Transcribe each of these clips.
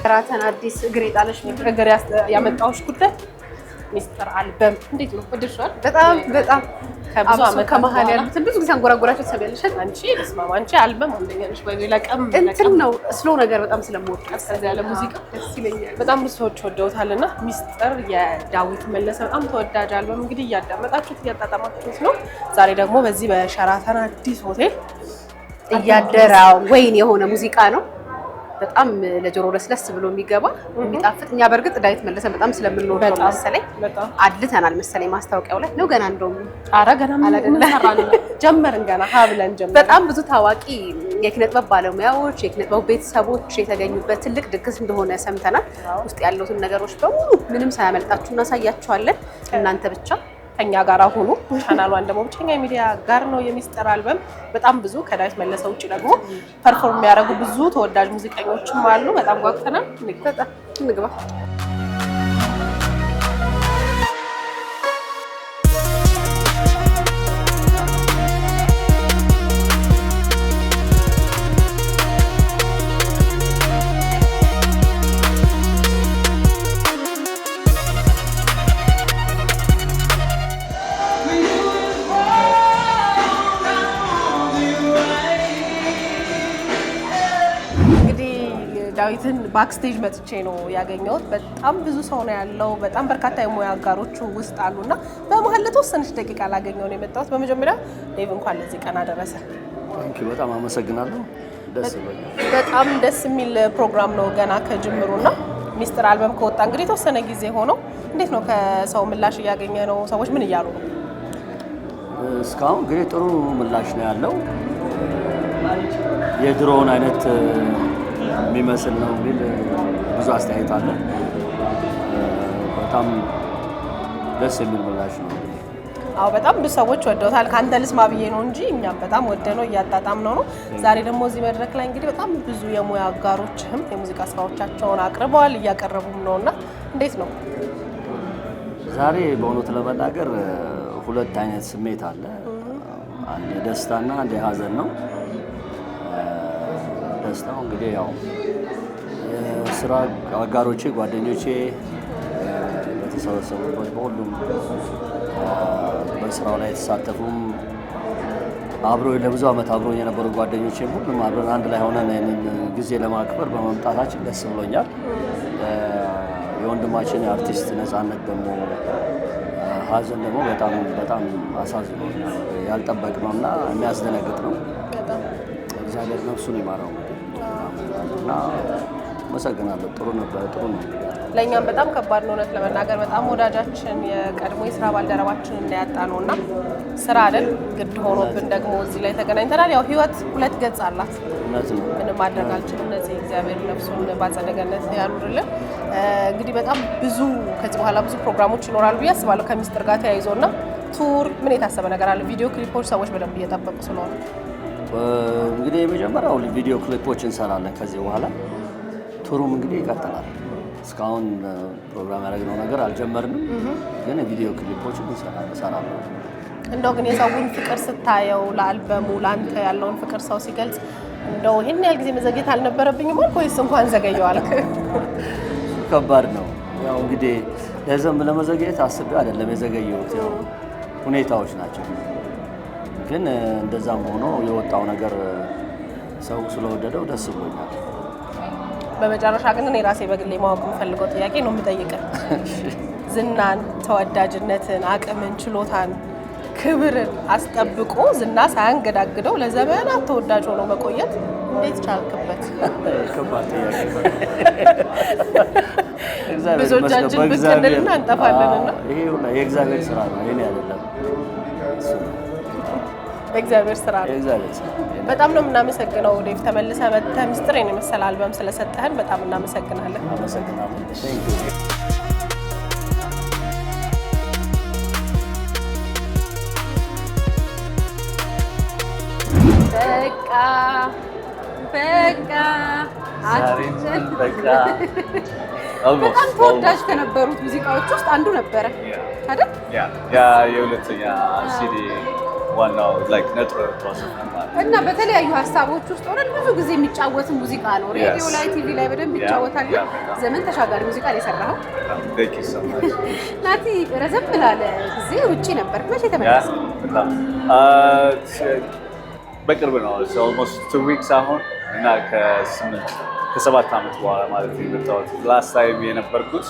ራተን አዲስ እግር የጣለሽ ነገር ያመጣውሽ ጉዳይ ሚስተር አልበም እንዴት ነው? ወደድሽዋል? በጣም ከብዙ አመት ከመሀል ያሉትን ብዙ ጊዜ አንጎራጎራቸው ትሰሚያለሽ። አንቺ ልስማማ አንቺ አልበም አንደኛ ነሽ ወይ ለቀም እንትን ነው ስሎ ነገር በጣም ስለምወድ ከዚህ ያለ ሙዚቃ ደስ ይለኛል። በጣም ብዙ ሰዎች ወደውታልና ሚስተር የዳዊት መለሰ በጣም ተወዳጅ አልበም እንግዲህ እያዳመጣችሁት እያጣጣማችሁት ነው። ዛሬ ደግሞ በዚህ በሸራተን አዲስ ሆቴል እያደራ ወይን የሆነ ሙዚቃ ነው። በጣም ለጆሮ ለስለስ ብሎ የሚገባ የሚጣፍጥ እኛ በርግጥ ዳዊት መለሰ በጣም ስለምንወደው መሰለኝ አድልተናል መሰለኝ ማስታወቂያው ላይ ነው ገና እንደውም ገና ምን ሰራን ጀመርን ገና ሀብለን ጀመርን። በጣም ብዙ ታዋቂ የኪነጥበብ ባለሙያዎች የኪነጥበብ ቤተሰቦች የተገኙበት ትልቅ ድግስ እንደሆነ ሰምተናል። ውስጥ ያሉትን ነገሮች በሙሉ ምንም ሳያመልጣችሁ እናሳያችኋለን። እናንተ ብቻ ከኛ ጋር ሆኑ። ቻናሏን ደግሞ ብቸኛ ሚዲያ ጋር ነው የሚስተር አልበም በጣም ብዙ ከዳዊት መለሰ ውጪ ደግሞ ፐርፎርም የሚያደርጉ ብዙ ተወዳጅ ሙዚቀኞችም አሉ። በጣም ጓጉተናል። እንግባ። ዳዊትን ባክስቴጅ መጥቼ ነው ያገኘሁት። በጣም ብዙ ሰው ነው ያለው። በጣም በርካታ የሙያ አጋሮቹ ውስጥ አሉና በመሀል ለተወሰነች ደቂቃ ላገኘው ነው የመጣሁት። በመጀመሪያ ዴቭ እንኳን ለዚህ ቀን አደረሰ። በጣም አመሰግናለሁ። ደስ ይላል። በጣም ደስ የሚል ፕሮግራም ነው ገና ከጅምሩና ሚስተር አልበም ከወጣ እንግዲህ የተወሰነ ጊዜ ሆነው እንዴት ነው ከሰው ምላሽ እያገኘ ነው? ሰዎች ምን እያሉ ነው? እስካሁን እንግዲህ ጥሩ ምላሽ ነው ያለው። የድሮውን አይነት የሚመስል ነው የሚል ብዙ አስተያየት አለ። በጣም ደስ የሚል ምላሽ ነው። አዎ በጣም ብዙ ሰዎች ወደውታል። ካንተ ልስማ ብዬ ነው እንጂ እኛም በጣም ወደነው እያጣጣምነው ነው። ዛሬ ደግሞ እዚህ መድረክ ላይ እንግዲህ በጣም ብዙ የሙያ አጋሮችም የሙዚቃ ስራዎቻቸውን አቅርበዋል እያቀረቡም ነውና እንዴት ነው ዛሬ? በእውነት ለመናገር ሁለት አይነት ስሜት አለ። አንድ የደስታና አንድ የሀዘን ነው። ደስታው እንግዲህ ያው የስራ አጋሮቼ ጓደኞቼ በተሰበሰቡበት በሁሉም በስራው ላይ የተሳተፉም አብሮ ለብዙ ዓመት አብሮ የነበሩ ጓደኞቼም ሁሉም አብረን አንድ ላይ ሆነን ይህንን ጊዜ ለማክበር በመምጣታችን ደስ ብሎኛል። የወንድማችን የአርቲስት ነፃነት ደግሞ ሀዘን ደግሞ በጣም አሳዝኖኛል። ያልጠበቅነውና የሚያስደነግጥ ነው። እግዚአብሔር ነፍሱን ይማረው እና አመሰግናለሁ። ጥሩ ነበር። ጥሩ ነው። ለእኛም በጣም ከባድ ነው እውነት ለመናገር በጣም ወዳጃችን የቀድሞ የስራ ባልደረባችን እናያጣ ነው እና ስራ አይደል ግድ ሆኖብን ደግሞ እዚህ ላይ ተገናኝተናል። ያው ህይወት ሁለት ገጽ አላት። ምንም ማድረግ አልችልም። እነዚህ እግዚአብሔር ነፍሱን በአጸደ ገነት ያኑርልን። እንግዲህ በጣም ብዙ ከዚህ በኋላ ብዙ ፕሮግራሞች ይኖራሉ ብዬ አስባለሁ ከሚስተር ጋር ተያይዞና ቱር ምን የታሰበ ነገር አለ? ቪዲዮ ክሊፖች ሰዎች በደንብ እየጠበቁ ስለሆነ እንግዲህ የመጀመሪያው ቪዲዮ ክሊፖች እንሰራለን። ከዚህ በኋላ ቱሩም እንግዲህ ይቀጥላል። እስካሁን ፕሮግራም ያደረግነው ነገር አልጀመርንም፣ ግን ቪዲዮ ክሊፖችን እንሰራለን። እንደው ግን የሰውን ፍቅር ስታየው ለአልበሙ ለአንተ ያለውን ፍቅር ሰው ሲገልጽ እንደው ይሄን ያህል ጊዜ መዘግየት አልነበረብኝም አልክ ወይስ እንኳን ዘገየው አልክ? ከባድ ነው። ያው እንግዲህ ለመዘግየት አስቤው አይደለም የዘገየሁት፣ ሁኔታዎች ናቸው። ግን እንደዛም ሆኖ የወጣው ነገር ሰው ስለወደደው ደስ ብሎኛል። በመጨረሻ ግን እኔ ራሴ በግሌ ማወቅ የምፈልገው ጥያቄ ነው የምጠይቅህ። ዝናን፣ ተወዳጅነትን፣ አቅምን፣ ችሎታን፣ ክብርን አስጠብቆ ዝና ሳያንገዳግደው ለዘመናት ተወዳጅ ሆኖ መቆየት እንዴት ቻልክበት? ከባድ ጥያቄ ነው። ብዙዎቻችን ብትንልና እንጠፋለንና ይሄ የእግዚአብሔር ስራ ነው፣ የኔ አይደለም። በእግዚአብሔር ስራ ነው። በጣም ነው የምናመሰግነው ዴቭ። ተመልሰህ መጥተህ ሚስጥሬን የመሰለ አልበም ስለሰጠህን በጣም እናመሰግናለን። በጣም ተወዳጅ ከነበሩት ሙዚቃዎች ውስጥ አንዱ ነበረ አይደል? ያ የሁለተኛ ሲዲ ዋናው ላይክ ነጥሮ ፕሮሰስ ማለት እና በተለያዩ ሀሳቦች ውስጥ ሆነን ብዙ ጊዜ የሚጫወት ሙዚቃ ነው። ሬዲዮ ላይ ቲቪ ላይ በደንብ ይጫወታል። ዘመን ተሻጋሪ ሙዚቃ ነው የሰራኸው። Thank you so much. ናቲ ረዘም ላለ ጊዜ ውጪ ነበር። መቼ ተመለስክ? በቅርብ ነው። almost 2 weeks አሁን እና ከ7 ዓመት በኋላ ማለት ነው የመጣሁት። ላስት ታይም የነበርኩት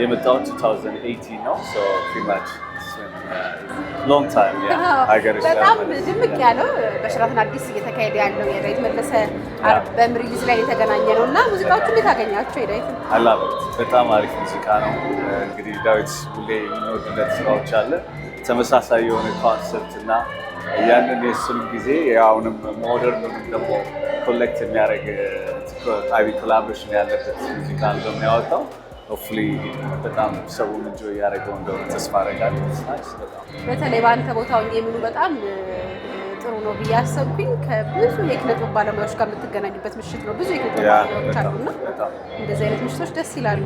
የመጣሁት 2018 ነው። so pretty much long time በጣም ድምቅ ያለው በሸራተን አዲስ እየተካሄደ ያለው የዳዊት መለሰ አልበም ሪሊዝ ላይ የተገናኘ ነው እና ሙዚቃዎቹ እንዴት አገኛቸው? የዳዊት አላበት በጣም አሪፍ ሙዚቃ ነው። እንግዲህ ዳዊት ሁሌ የምንወድለት ስራዎች አለ። ተመሳሳይ የሆነ ኮንሰፕት እና ያንን የእሱን ጊዜ አሁንም ሞደርኑንም ደግሞ ኮሌክት የሚያደርግ ታይቢ ኮላቦሬሽን ያለበት ሙዚቃ አልበም ያወጣው። ሆፕፉሊ በጣም ሰውን እንጆ እያደረገው እንደሆነ ተስፋ አደርጋለሁ። በተለይ በአንተ ቦታው የሚሉ በጣም ጥሩ ነው ብዬ አሰብኩኝ። ከብዙ የኪነ ጥበብ ባለሙያዎች ጋር የምትገናኙበት ምሽት ነው። ብዙ የኪነ ጥበብ ባለሙያዎች አሉና እንደዚህ አይነት ምሽቶች ደስ ይላሉ።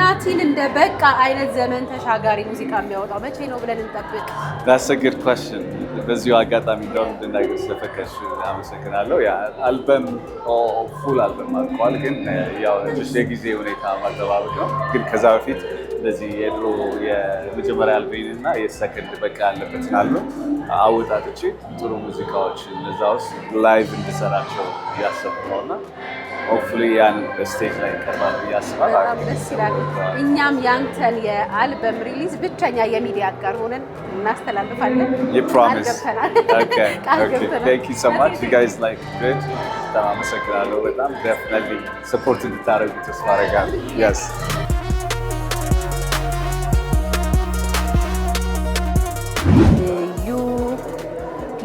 ናቲን እንደ በቃ አይነት ዘመን ተሻጋሪ ሙዚቃ የሚያወጣው መቼ ነው ብለን እንጠብቅ? That's a good question. በዚሁ አጋጣሚ እንደውም እንድናገር ስለፈቀድሽ አመሰግናለሁ። አልበም ፉል አልበም አልቋል፣ ግን ያው የጊዜ ሁኔታ ማጠባበቅ ነው። ግን ከዛ በፊት እንደዚህ የድሮ የመጀመሪያ አልበም እና የሰከንድ በቃ ያለበትን አልበም አወጣጥቼ ጥሩ ሙዚቃዎች እነዛ ውስጥ ላይቭ እንድሰራቸው እያሰብኩ ነው እና ሆፕፉሊ ያን ስቴጅ ላይ ይቀርባል ብዬ አስባለሁ። በጣም ደስ ይላል። እኛም ያንተን የአልበም ሪሊዝ ብቸኛ የሚዲያ አጋር ሆነን እናስተላልፋለን። Thank you so much. You guys like good. በጣም አመሰግናለሁ። በጣም definitely support እንድታደርጉ ተስፋ አደርጋለሁ። Yes.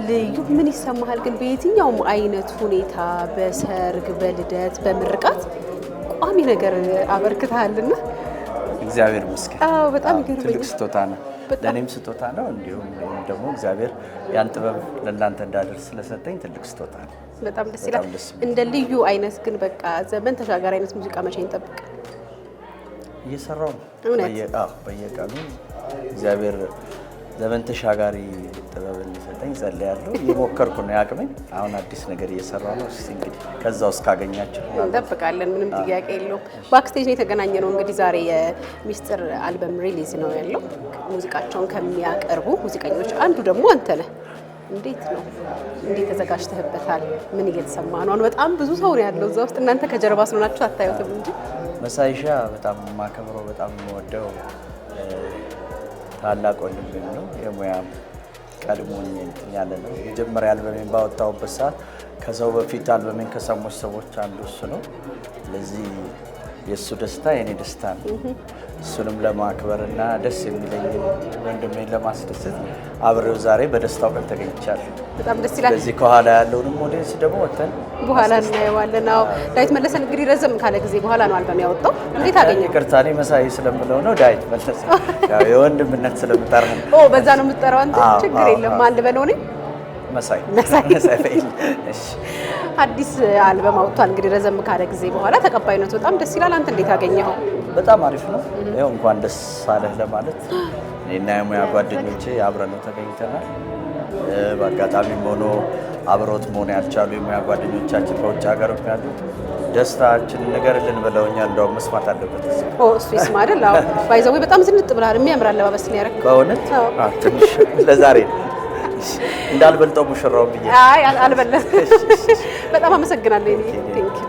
ልዩ ምን ይሰማሃል ግን በየትኛውም አይነት ሁኔታ በሰርግ፣ በልደት፣ በምርቃት ቋሚ ነገር አበርክተሃልና እግዚአብሔር ይመስገን። አዎ በጣም ይገርመኛል። ትልቅ ስጦታ ነው፣ ለእኔም ስጦታ ነው። እንዲሁም ደግሞ እግዚአብሔር ያን ጥበብ ለእናንተ እንዳደርስ ስለሰጠኝ ትልቅ ስጦታ ነው። በጣም ደስ ይላል። እንደ ልዩ አይነት ግን በቃ ዘመን ተሻጋሪ አይነት ሙዚቃ መቼ እንጠብቅ? እየሰራው ነው በየቀኑ እግዚአብሔር ዘመን ተሻጋሪ ጥበብ እንዲሰጠኝ ጸልያለሁ። እየሞከርኩ ነው ያቅመኝ። አሁን አዲስ ነገር እየሰራሁ ነው። እስኪ እንግዲህ ከዛ ውስጥ ካገኛችሁ እንጠብቃለን። ምንም ጥያቄ የለውም። ባክስቴጅ ነው የተገናኘ ነው። እንግዲህ ዛሬ የሚስጥር አልበም ሪሊዝ ነው ያለው። ሙዚቃቸውን ከሚያቀርቡ ሙዚቀኞች አንዱ ደግሞ አንተ ነህ። እንዴት ነው? እንዴት ተዘጋጅተህበታል? ምን እየተሰማ ነው? በጣም ብዙ ሰው ነው ያለው እዛ ውስጥ። እናንተ ከጀርባ ስለሆናችሁ አታዩትም እንጂ መሳይሻ በጣም የማከብረው በጣም የምወደው ታላቅ ወንድሜ ነው። የሙያም ቀድሞኝ ያለ ነው። መጀመሪያ አልበሜን ባወጣሁበት ሰዓት ከሰው በፊት አልበሜን ከሰሙት ሰዎች አንዱ እሱ ነው። ስለዚህ የእሱ ደስታ የኔ ደስታ ነው። እሱንም ለማክበርና ደስ የሚለኝ ወንድሜን ለማስደሰት አብሬው ዛሬ በደስታው ቀን ተገኝቻለሁ። በጣም ደስ ይላል። ስለዚህ ከኋላ ያለውንም ኦዲየንስ ደግሞ ወተን በኋላ እናየዋለን። አዎ ዳዊት መለሰን እንግዲህ ረዘም ካለ ጊዜ በኋላ ነው አልበም ያወጣው። እንዴት አገኘ? ይቅርታ እኔ መሳይ ስለምለው ነው ዳዊት መለሰ። ያው የወንድምነት ስለምጠራህ ነው። በዛ ነው የምትጠራው አንተ? ችግር የለም። ማን ልበለው እኔ? መሳይ ፈይል። እሺ አዲስ አልበም አውጥቷል እንግዲህ ረዘም ካለ ጊዜ በኋላ። ተቀባይነቱ በጣም ደስ ይላል። አንተ እንዴት አገኘኸው? በጣም አሪፍ ነው። ይኸው እንኳን ደስ አለህ ለማለት እኔና የሙያ ጓደኞቼ አብረን ተገኝተናል። በአጋጣሚም ሆኖ አብሮት መሆን ያልቻሉ የሙያ ጓደኞቻችን በውጭ ሀገር ያሉ ደስታችን ንገርልን ብለውኛል። እንደውም መስማት አለበት እሱ ይስማ አይደል? አዎ ባይዘው በጣም ዝንጥ ብለሃል። የሚያምር አለባበስ ነው ያደረግኸው። በእውነት ትንሽ ለዛሬ እንዳልበልጠው ሙሽራው ብዬ አይ አልበለጥም። በጣም አመሰግናለሁ። ቴንክ ዩ